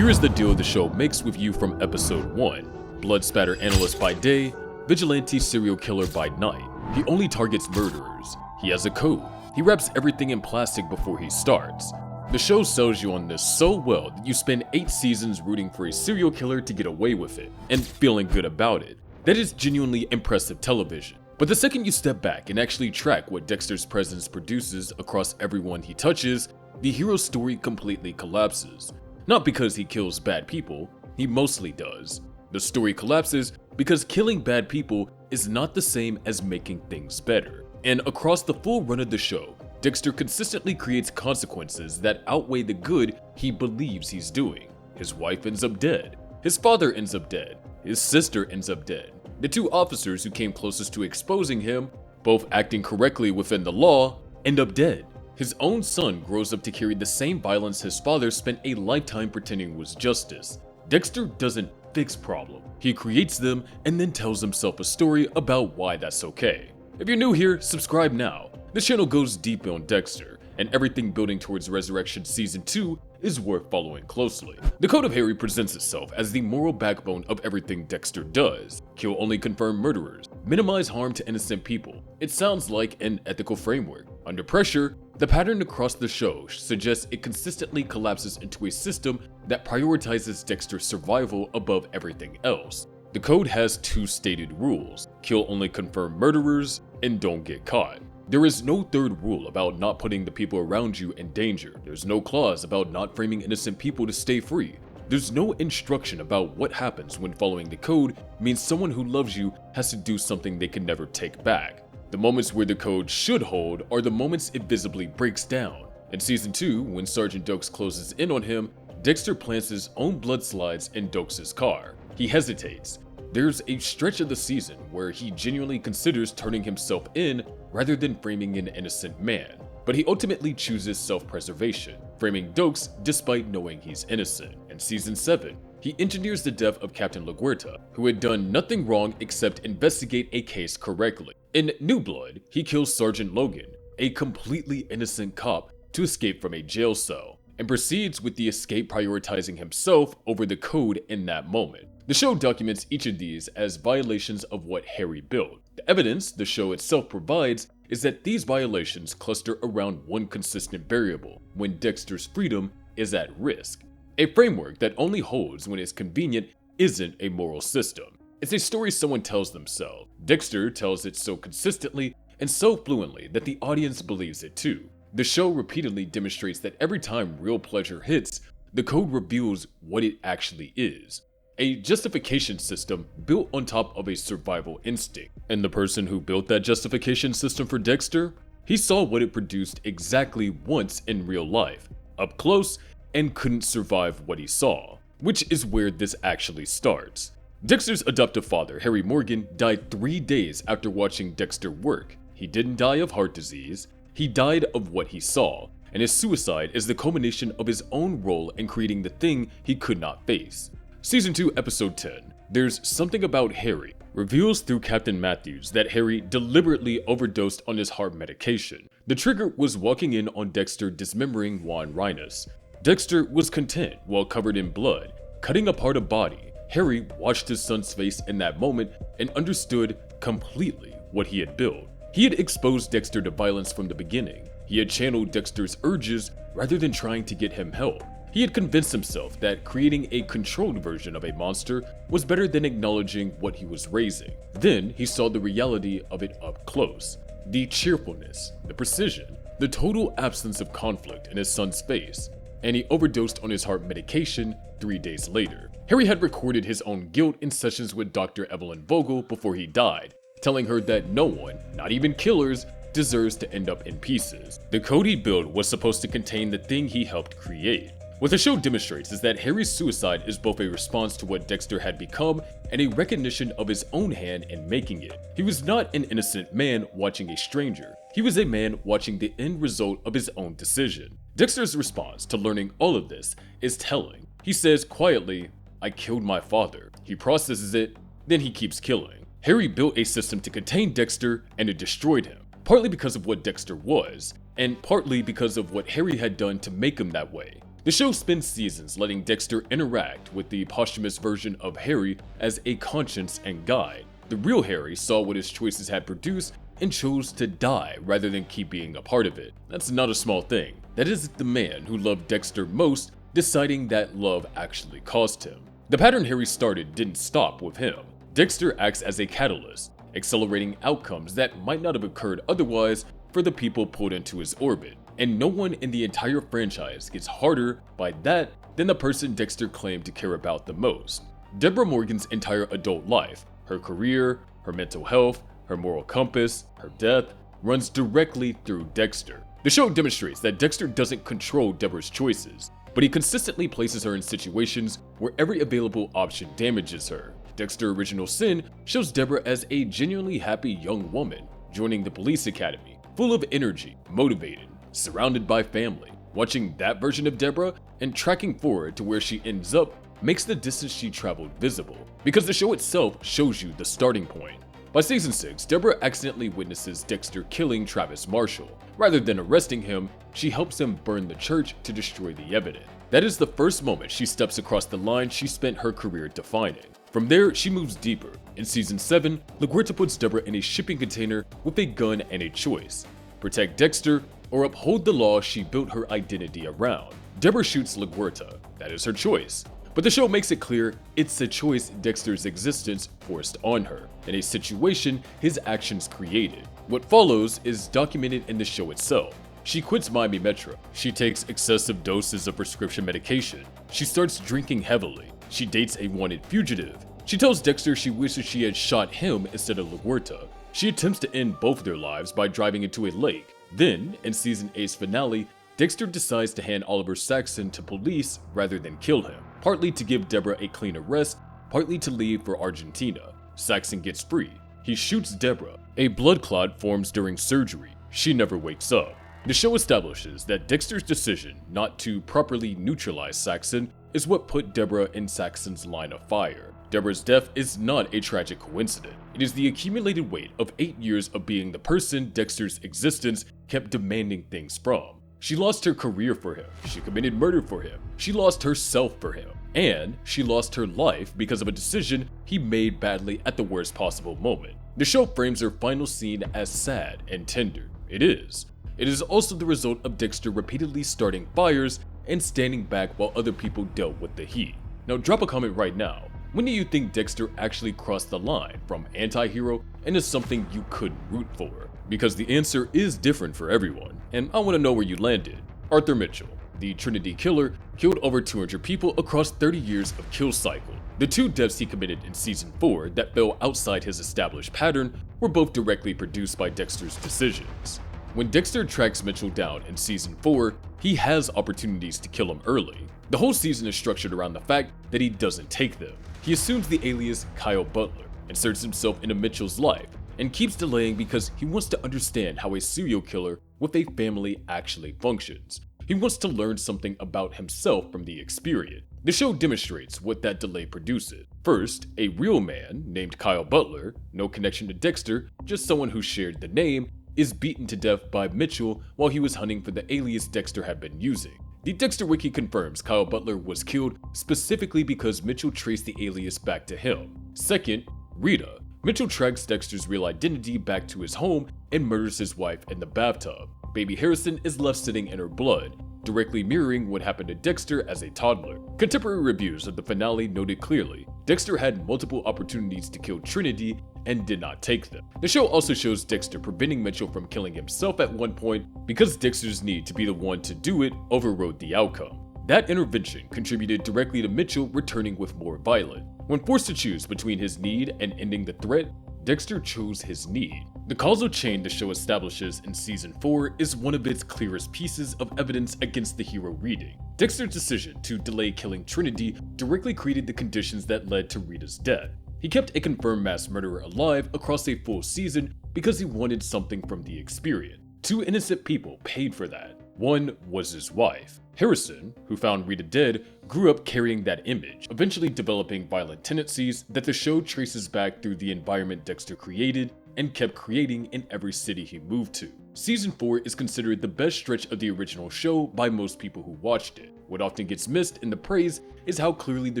Here is the deal the show makes with you from episode 1. Blood spatter analyst by day, vigilante serial killer by night. He only targets murderers. He has a code. He wraps everything in plastic before he starts. The show sells you on this so well that you spend 8 seasons rooting for a serial killer to get away with it, and feeling good about it. That is genuinely impressive television. But the second you step back and actually track what Dexter's presence produces across everyone he touches, the hero's story completely collapses. Not because he kills bad people, he mostly does. The story collapses because killing bad people is not the same as making things better. And across the full run of the show, Dexter consistently creates consequences that outweigh the good he believes he's doing. His wife ends up dead. His father ends up dead. His sister ends up dead. The 2 officers who came closest to exposing him, both acting correctly within the law, end up dead. His own son grows up to carry the same violence his father spent a lifetime pretending was justice. Dexter doesn't fix problems. He creates them and then tells himself a story about why that's okay. If you're new here, subscribe now. This channel goes deep on Dexter, and everything building towards Resurrection Season 2 is worth following closely. The Code of Harry presents itself as the moral backbone of everything Dexter does. Kill only confirmed murderers. Minimize harm to innocent people. It sounds like an ethical framework. Under pressure, the pattern across the show suggests it consistently collapses into a system that prioritizes Dexter's survival above everything else. The code has 2 stated rules: kill only confirmed murderers and don't get caught. There is no third rule about not putting the people around you in danger. There's no clause about not framing innocent people to stay free. There's no instruction about what happens when following the code means someone who loves you has to do something they can never take back. The moments where the code should hold are the moments it visibly breaks down. In Season 2, when Sergeant Dokes closes in on him, Dexter plants his own blood slides in Dokes' car. He hesitates. There's a stretch of the season where he genuinely considers turning himself in rather than framing an innocent man, but he ultimately chooses self-preservation, framing Dokes despite knowing he's innocent. In Season 7, he engineers the death of Captain LaGuerta, who had done nothing wrong except investigate a case correctly. In New Blood, he kills Sergeant Logan, a completely innocent cop, to escape from a jail cell, and proceeds with the escape prioritizing himself over the code in that moment. The show documents each of these as violations of what Harry built. The evidence the show itself provides is that these violations cluster around one consistent variable: when Dexter's freedom is at risk. A framework that only holds when it's convenient isn't a moral system. It's a story someone tells themselves. Dexter tells it so consistently and so fluently that the audience believes it too. The show repeatedly demonstrates that every time real pleasure hits, the code reveals what it actually is: a justification system built on top of a survival instinct. And the person who built that justification system for Dexter, he saw what it produced exactly once in real life, up close, and couldn't survive what he saw, which is where this actually starts. Dexter's adoptive father, Harry Morgan, died 3 days after watching Dexter work. He didn't die of heart disease, he died of what he saw, and his suicide is the culmination of his own role in creating the thing he could not face. Season 2, Episode 10, There's Something About Harry, reveals through Captain Matthews that Harry deliberately overdosed on his heart medication. The trigger was walking in on Dexter dismembering Juan Rhinus. Dexter was content while covered in blood, cutting apart a body. Harry watched his son's face in that moment and understood completely what he had built. He had exposed Dexter to violence from the beginning. He had channeled Dexter's urges rather than trying to get him help. He had convinced himself that creating a controlled version of a monster was better than acknowledging what he was raising. Then he saw the reality of it up close. The cheerfulness, the precision, the total absence of conflict in his son's face. And he overdosed on his heart medication 3 days later. Harry had recorded his own guilt in sessions with Dr. Evelyn Vogel before he died, telling her that no one, not even killers, deserves to end up in pieces. The code he built was supposed to contain the thing he helped create. What the show demonstrates is that Harry's suicide is both a response to what Dexter had become and a recognition of his own hand in making it. He was not an innocent man watching a stranger. He was a man watching the end result of his own decision. Dexter's response to learning all of this is telling. He says quietly, "I killed my father." He processes it, then he keeps killing. Harry built a system to contain Dexter, and it destroyed him, partly because of what Dexter was, and partly because of what Harry had done to make him that way. The The show spends seasons letting Dexter interact with the posthumous version of Harry as a conscience and guide. The real Harry saw what his choices had produced and chose to die rather than keep being a part of it. That's not a small thing. That is the man who loved Dexter most deciding that love actually cost him. The pattern Harry started didn't stop with him. Dexter acts as a catalyst, accelerating outcomes that might not have occurred otherwise for the people pulled into his orbit. And no one in the entire franchise gets harder by that than the person Dexter claimed to care about the most. Deborah Morgan's entire adult life, her career, her mental health, her moral compass, her death, runs directly through Dexter. The show demonstrates that Dexter doesn't control Deborah's choices, but he consistently places her in situations where every available option damages her. Dexter Original Sin shows Deborah as a genuinely happy young woman, joining the police academy, full of energy, motivated, surrounded by family. Watching that version of Deborah and tracking forward to where she ends up makes the distance she traveled visible, because the show itself shows you the starting point. By season 6, Deborah accidentally witnesses Dexter killing Travis Marshall. Rather than arresting him, she helps him burn the church to destroy the evidence. That is the first moment she steps across the line she spent her career defining. From there, she moves deeper. In season 7, LaGuerta puts Deborah in a shipping container with a gun and a choice: protect Dexter or uphold the law she built her identity around. Deborah shoots LaGuerta. That is her choice. But the show makes it clear it's a choice Dexter's existence forced on her, in a situation his actions created. What follows is documented in the show itself. She quits Miami Metro. She takes excessive doses of prescription medication. She starts drinking heavily. She dates a wanted fugitive. She tells Dexter she wishes she had shot him instead of LaGuerta. She attempts to end both their lives by driving into a lake. Then, in season 8's finale, Dexter decides to hand Oliver Saxon to police rather than kill him, partly to give Deborah a clean arrest, partly to leave for Argentina. Saxon gets free. He shoots Deborah. A blood clot forms during surgery. She never wakes up. The show establishes that Dexter's decision not to properly neutralize Saxon is what put Deborah in Saxon's line of fire. Deborah's death is not a tragic coincidence. It is the accumulated weight of 8 years of being the person Dexter's existence kept demanding things from. She lost her career for him, she committed murder for him, she lost herself for him, and she lost her life because of a decision he made badly at the worst possible moment. The show frames her final scene as sad and tender. It is. It is also the result of Dexter repeatedly starting fires and standing back while other people dealt with the heat. Now drop a comment right now. When do you think Dexter actually crossed the line from anti-hero into something you couldn't root for? Because the answer is different for everyone, and I want to know where you landed. Arthur Mitchell, the Trinity killer, killed over 200 people across 30 years of kill cycle. The 2 deaths he committed in season 4 that fell outside his established pattern were both directly produced by Dexter's decisions. When Dexter tracks Mitchell down in season 4, he has opportunities to kill him early. The whole season is structured around the fact that he doesn't take them. He assumes the alias Kyle Butler, inserts himself into Mitchell's life, and keeps delaying because he wants to understand how a serial killer with a family actually functions. He wants to learn something about himself from the experience. The show demonstrates what that delay produces. First, a real man named Kyle Butler, no connection to Dexter, just someone who shared the name, is beaten to death by Mitchell while he was hunting for the alias Dexter had been using. The Dexter Wiki confirms Kyle Butler was killed specifically because Mitchell traced the alias back to him. Second, Rita. Mitchell tracks Dexter's real identity back to his home and murders his wife in the bathtub. Baby Harrison is left sitting in her blood, directly mirroring what happened to Dexter as a toddler. Contemporary reviews of the finale noted clearly, Dexter had multiple opportunities to kill Trinity and did not take them. The show also shows Dexter preventing Mitchell from killing himself at one point because Dexter's need to be the one to do it overrode the outcome. That intervention contributed directly to Mitchell returning with more violence. When forced to choose between his need and ending the threat, Dexter chose his need. The causal chain the show establishes in season 4 is one of its clearest pieces of evidence against the hero reading. Dexter's decision to delay killing Trinity directly created the conditions that led to Rita's death. He kept a confirmed mass murderer alive across a full season because he wanted something from the experience. 2 innocent people paid for that. One was his wife. Harrison, who found Rita dead, grew up carrying that image, eventually developing violent tendencies that the show traces back through the environment Dexter created and kept creating in every city he moved to. Season 4 is considered the best stretch of the original show by most people who watched it. What often gets missed in the praise is how clearly the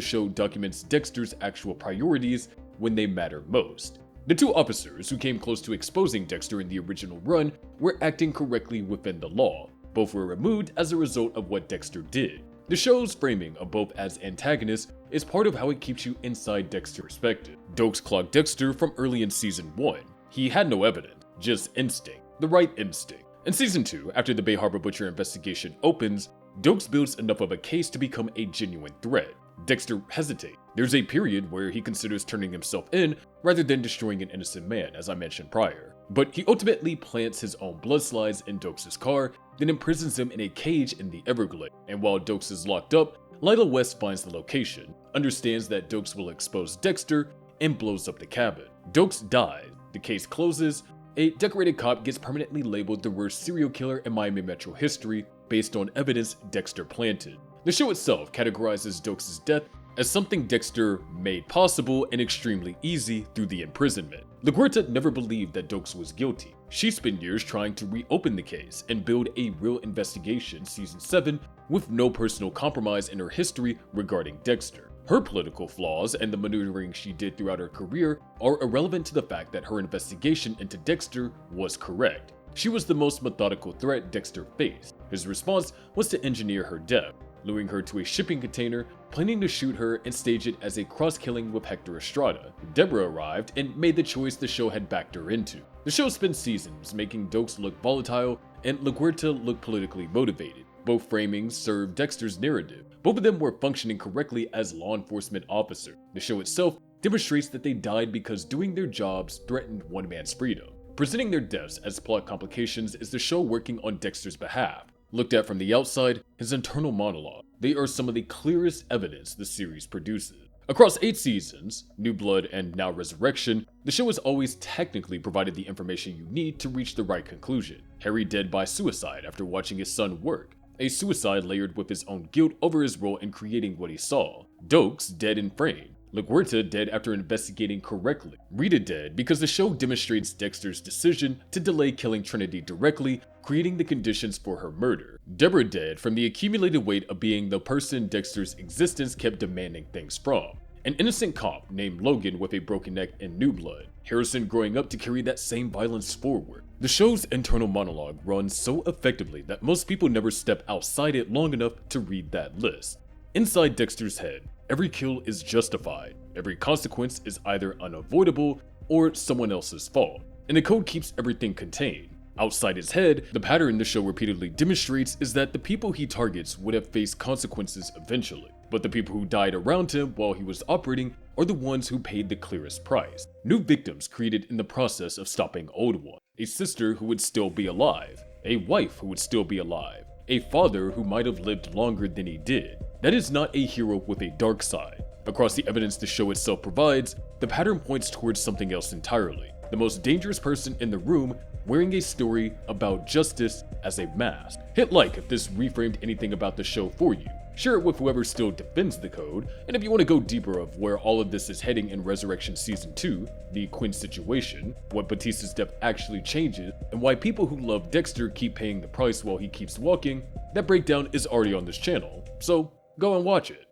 show documents Dexter's actual priorities when they matter most. The two officers who came close to exposing Dexter in the original run were acting correctly within the law. Both were removed as a result of what Dexter did. The show's framing of both as antagonists is part of how it keeps you inside Dexter's perspective. Dokes clocked Dexter from early in Season 1. He had no evidence, just instinct, the right instinct. In Season 2, after the Bay Harbor Butcher investigation opens, Dokes builds enough of a case to become a genuine threat. Dexter hesitates. There's a period where he considers turning himself in rather than destroying an innocent man, as I mentioned prior. But he ultimately plants his own blood slides in Dokes' car, then imprisons him in a cage in the Everglades. And while Dokes is locked up, Lila West finds the location, understands that Dokes will expose Dexter, and blows up the cabin. Dokes dies, the case closes, a decorated cop gets permanently labeled the worst serial killer in Miami Metro history based on evidence Dexter planted. The show itself categorizes Dokes' death as something Dexter made possible and extremely easy through the imprisonment. LaGuerta never believed that Dokes was guilty. She spent years trying to reopen the case and build a real investigation Season 7 with no personal compromise in her history regarding Dexter. Her political flaws and the maneuvering she did throughout her career are irrelevant to the fact that her investigation into Dexter was correct. She was the most methodical threat Dexter faced. His response was to engineer her death, luring her to a shipping container, planning to shoot her and stage it as a cross-killing with Hector Estrada. Deborah arrived and made the choice the show had backed her into. The show spent seasons making Dokes look volatile and LaGuerta look politically motivated. Both framings served Dexter's narrative. Both of them were functioning correctly as law enforcement officers. The show itself demonstrates that they died because doing their jobs threatened one man's freedom. Presenting their deaths as plot complications is the show working on Dexter's behalf. Looked at from the outside, his internal monologue, they are some of the clearest evidence the series produces. Across 8 seasons, New Blood and now Resurrection, the show has always technically provided the information you need to reach the right conclusion. Harry dead by suicide after watching his son work, a suicide layered with his own guilt over his role in creating what he saw. Dokes dead in frame. LaGuerta dead after investigating correctly. Rita dead because the show demonstrates Dexter's decision to delay killing Trinity directly, creating the conditions for her murder. Deborah dead from the accumulated weight of being the person Dexter's existence kept demanding things from. An innocent cop named Logan with a broken neck in New Blood. Harrison growing up to carry that same violence forward. The show's internal monologue runs so effectively that most people never step outside it long enough to read that list. Inside Dexter's head, every kill is justified, every consequence is either unavoidable or someone else's fault, and the code keeps everything contained. Outside his head, the pattern the show repeatedly demonstrates is that the people he targets would have faced consequences eventually, but the people who died around him while he was operating are the ones who paid the clearest price. New victims created in the process of stopping old ones, a sister who would still be alive, a wife who would still be alive, a father who might have lived longer than he did. That is not a hero with a dark side. Across the evidence the show itself provides, the pattern points towards something else entirely. The most dangerous person in the room wearing a story about justice as a mask. Hit like if this reframed anything about the show for you. Share it with whoever still defends the code, and if you want to go deeper of where all of this is heading in Resurrection Season 2, the Quinn situation, what Batista's death actually changes, and why people who love Dexter keep paying the price while he keeps walking, that breakdown is already on this channel, so go and watch it.